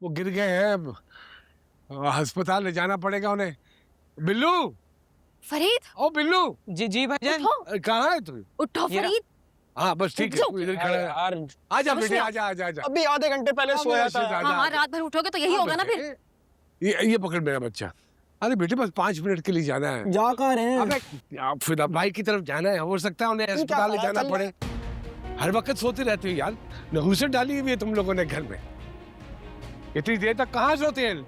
वो गिर गए हैं, अस्पताल ले जाना पड़ेगा उन्हें। बिल्लू, फरीद। ओ बिल्लू। जी जी भाईजान। कहाँ है तू? उठो फरीद। हाँ बस ठीक है, तू इधर खड़ा है। आजा बेटे, आजा आजा आजा। अभी आधे घंटे पहले सोया था। हाँ, रात भर उठोगे तो यही होगा ना फिर। ये पकड़ मेरा बच्चा। अरे बेटे बस 5 मिनट के लिए जाना है। जा कहाँ रहे हैं? अबे फिदा भाई की तरफ जाना है, हो सकता है उन्हें अस्पताल ले जाना पड़े। हर वक्त सोते रहते हो यार, नहुसत डाली हुई है तुम लोगों ने घर में। इतनी देर तक कहाँ सोते हैं?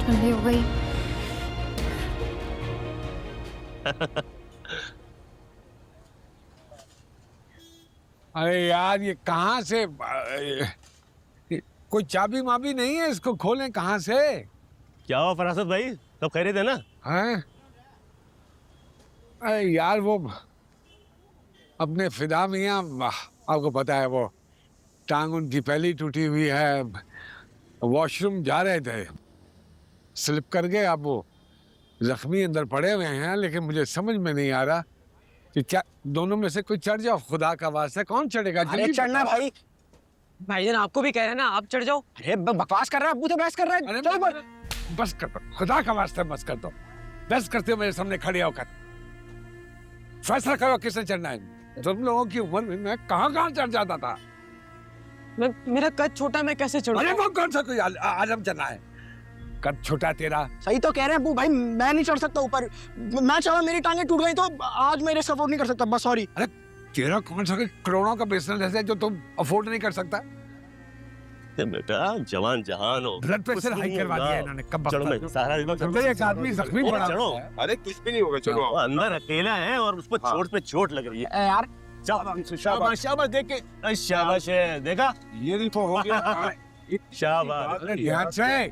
ठंडी हो गई। अरे यार ये कहाँ से कोई चाबी माबी नहीं है, इसको खोलें कहाँ से? क्या हुआ फरासत भाई, सब खैरियत है ना? हैं? अरे यार वो अपने फिदा मियाँ, आपको पता है वो टांग उनकी पहली टूटी हुई है, वॉशरूम जा रहे थे, स्लिप कर गए। अब वो जख्मी अंदर पड़े हुए हैं, लेकिन मुझे समझ में नहीं आ रहा कि क्या दोनों में से कोई चढ़ जाओ, खुदा का वास्ता कौन चढ़ेगा? अरे चढ़ना भाई। भाईजान आपको भी कह रहे हैं ना, आप चढ़ जाओ। अरे बकवास कर रहा है, अब्बू तो बहस कर रहा है। अरे चलो बस कर दो, खुदा का वास्ता बस कर दो। बस करते हो मेरे सामने खड़े होकर, फैसला करो किसने चढ़ना है। तुम लोगों की उम्र में मैं कहाँ चढ़ जाता था। मेरा कद छोटा, मैं कैसे चढ़ूं? अरे वो कौन सा कोई आलम चढ़ना है? कद छोटा तेरा। सही तो कह रहे हैं अब्बू भाई, मैं नहीं चढ़ सकता ऊपर। मैं चढ़ा, मेरी टांगे टूट गई तो आज मेरे सपोर्ट नहीं कर सकता, बस सॉरी। अरे तेरा कौन सा करोड़ों का बिजनेस है जो तुम अफोर्ड नहीं कर सकता? बेटा जवान जहान हो, ब्लड प्रेशर हाई करवा दिया इन्होंने। कब चलो मैं सारा एक आदमी जख्मी पड़ा चलो। अरे कुछ भी नहीं होगा, चलो। वो अंदर अकेला है और उसको चोट पे चोट लग रही है यार। शाबाश शाबाश, देख के शाबाश है, देखा? ये देखो हो गया। शाबाश। ध्यान से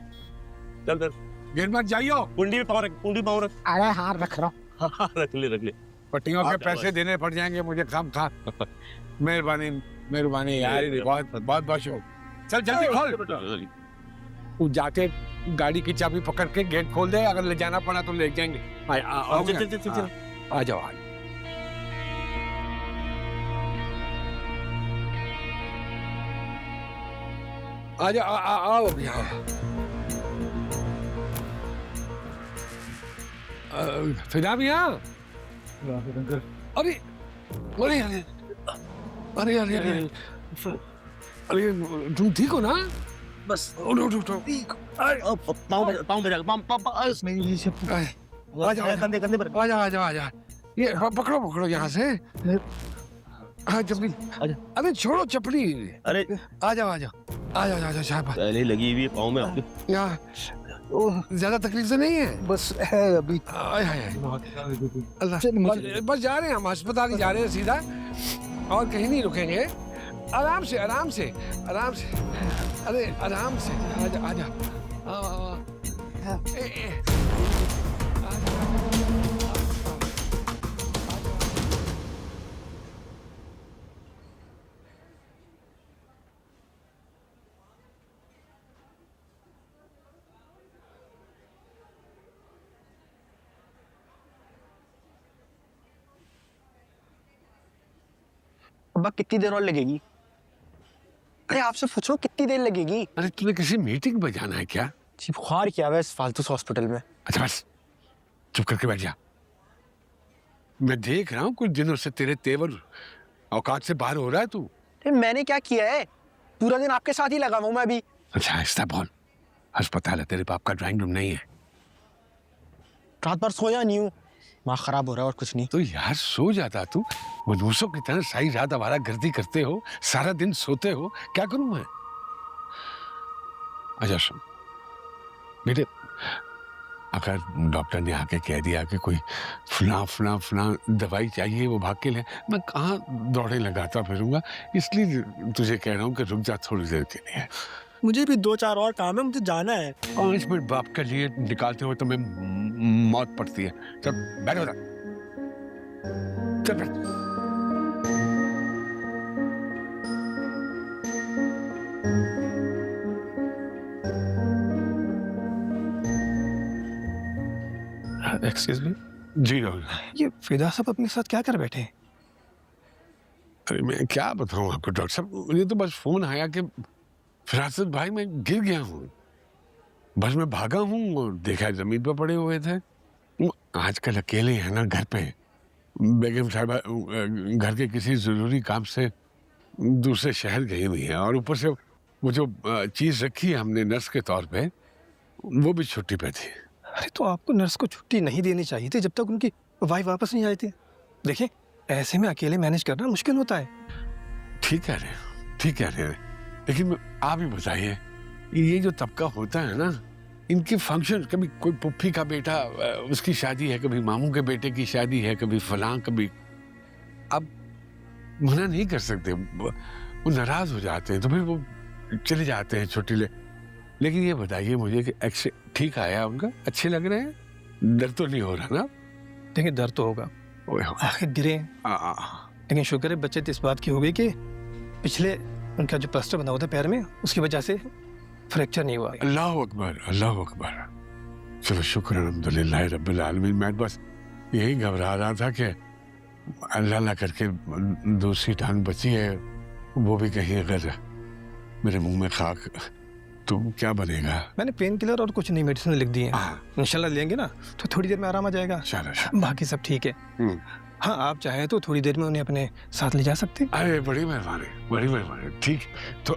चल चल, गिर मत जाइयो। कुंडी में पाँव रख, कुंडी पाँव रख। अरे हाँ रख रहा हूँ। हाँ, रख ले। पट्टियों के पैसे देने पड़ जाएंगे मुझे खाम खा। मेहरबानी यार, बहुत शुक्र। चल जल्दी खोल। तू जाके गाड़ी की चाबी पकड़ के गेट खोल दे, अगर ले जाना पड़ा तो ले जाएंगे। चल। आ जाओ। आओ भैया। फिदा भैया। अरे अरे अरे अरे अरे अरे अरे तुम ठीक हो ना? बस उठो। पाँव पे कंधे पर। आ जा। ये पकड़ो यहाँ से। हाँ चपली। अरे छोड़ो चपली। अरे आ जाओ शाबाश। पहले लगी हुई पाँव में आपके। यहाँ ज्यादा तकलीफ तो नहीं है? बस है अभी। अल्लाह, बस जा रहे हैं हम, अस्पताल ही जा रहे हैं सीधा, और कहीं नहीं रुकेंगे। आराम से। अरे आराम से। आजा। अब्बा कितनी देर और लगेगी? अरे आपसे पूछो कितनी देर लगेगी? अरे तुम्हें किसी मीटिंग में जाना है क्या? जी बुखार क्या है इस फालतू हॉस्पिटल में। अच्छा बस चुप करके बैठ जा। मैं देख रहा हूँ कुछ दिनों से तेरे तेवर औकात से बाहर हो रहा है तू। अरे मैंने क्या किया है? पूरा दिन आपके साथ ही लगा हुआ हूँ मैं अभी। अच्छा ऐसा बोल, अस्पताल है, तेरे बाप का ड्राइंग रूम नहीं है। रात भर सोया नहीं हूँ, दिमाग खराब हो रहा है और कुछ नहीं। तो यार सो जाता तू, मनुष्यों की तरह सारी रात आवारा गर्दी करते हो, सारा दिन सोते हो, क्या करूं मैं? अच्छा सुन बेटे, अगर डॉक्टर ने आके कह दिया कि कोई फला दवाई चाहिए वो भाग के ले, मैं कहाँ दौड़े लगाता फिरूंगा, इसलिए तुझे कह रहा हूँ कि रुक जा थोड़ी देर के लिए। मुझे भी 2-4 और काम है, मुझे जाना है। 5 मिनट बाप के लिए निकालते हुए तुम्हें मौत पड़ती है। चल बैठो, चल बैठ। एक्सक्यूज मी, जी राहुल। ये फिदा साहब अपने साथ क्या कर बैठे हैं? अरे मैं क्या बताऊं आपको डॉक्टर साहब, मुझे तो बस फोन आया कि फिरासत भाई मैं गिर गया हूँ। बस मैं भागा हूँ और देखा जमीन पर पड़े हुए थे। वो आजकल अकेले हैं ना घर पे, बेगम साहबा घर के किसी जरूरी काम से दूसरे शहर गई हुई है, और ऊपर से वो जो चीज रखी है हमने नर्स के तौर पे, वो भी छुट्टी पे थी। अरे तो आपको नर्स को छुट्टी नहीं देनी चाहिए थी जब तक उनकी वाइफ वापस नहीं आई थी। देखिए, ऐसे में अकेले मैनेज करना मुश्किल होता है। ठीक कह रहे हैं, ठीक कह रहे हैं, लेकिन आप ही बताइए, ये जो तबका होता है ना, इनके फंक्शन, कभी कोई पुप्पी का बेटा उसकी शादी है, कभी मामू के बेटे की शादी है, कभी फलां, कभी, अब मना नहीं कर सकते। वो नाराज हो जाते हैं तो फिर वो चले जाते हैं छुट्टी ले। लेकिन ये बताइए मुझे कि एक्स ठीक आया उनका, अच्छे लग रहे हैं, डर तो नहीं हो रहा ना? देखिए, डर तो होगा, ओए हो। आखिर गिरे हैं। लेकिन शुक्र है बच्चे इस बात की हो गई कि पिछले उनका जो प्लास्टर बना हुआ था पैर में, उसकी वजह से फ्रैक्चर नहीं हुआ। अल्लाह अकबर, अल्लाह अकबर। चलो शुक्र अल्हम्दुलिल्लाह रब्बिल आलमीन। मैं बस यही घबरा रहा था कि अल्लाह ला करके दूसरी टांग बची है, वो भी कहीं अगर मेरे मुंह में खाक तो क्या बनेगा। मैंने पेन किलर और कुछ नहीं मेडिसिन लिख दी है, हाँ। इंशाल्लाह लेंगे ना तो थोड़ी देर में आराम आ जाएगा। शाबाश। बाकी सब ठीक है। हाँ, आप चाहें तो थोड़ी देर में उन्हें अपने साथ ले जा सकते हैं। अरे बड़ी मेहरबानी, बड़ी मेहरबानी। ठीक तो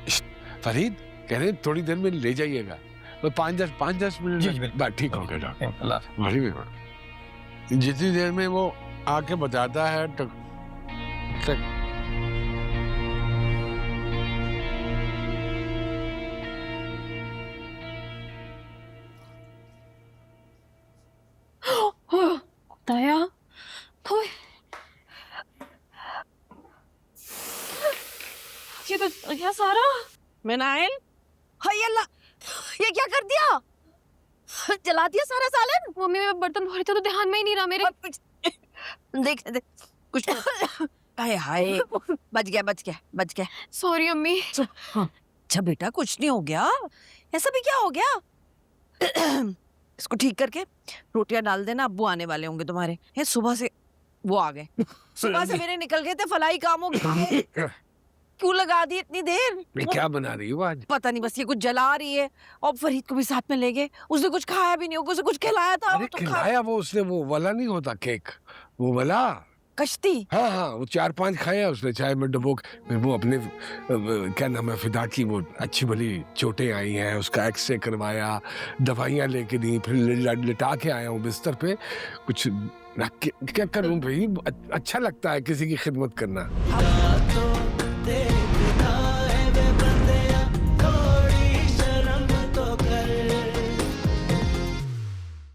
फरीद कह रहे थोड़ी देर में ले जाइएगा, तो 5-10 मिनट जी, में बात ठीक हो गया डॉक्टर। अल्लाह। बड़ी मेहरबानी। जितनी देर में वो आके बताता है तो दया, ओए, ये तो क्या सारा मिनाइल, हाय अल्लाह, ये क्या कर दिया? जला दिया सारा सालन। मम्मी, मैं बर्तन धो रही थी तो ध्यान में ही नहीं रहा मेरे। देख देख कुछ हाय हाय, बच गया। सॉरी अम्मी। अच्छा बेटा, कुछ नहीं हो गया, ऐसा भी क्या हो गया? इसको ठीक करके रोटियां डाल देना, अब्बू आने वाले होंगे तुम्हारे। है सुबह से वो आ गए, सुबह से मेरे निकल गए थे फलाई कामों के। क्यों लगा दी इतनी देर? क्या बना रही हो आज? पता नहीं, बस ये कुछ जला रही है। और फरीद को भी साथ में ले गए, उसने कुछ खाया भी नहीं होगा, उसे कुछ खिलाया था। अरे खिलाया वो उसने, वो वाला नहीं होता केक, वो वाला कश्ती। हाँ, वो 4-5 खाया उसने चाय में डुबो के। फिर वो अपने क्या नाम है, फिदा की वो अच्छी भली चोटें आई हैं, उसका एक्सरे करवाया, दवाइयाँ लेके दी, फिर लिटा के आया हूँ बिस्तर पे। कुछ रख के क्या करूँ भाई, अच्छा लगता है किसी की खिदमत करना।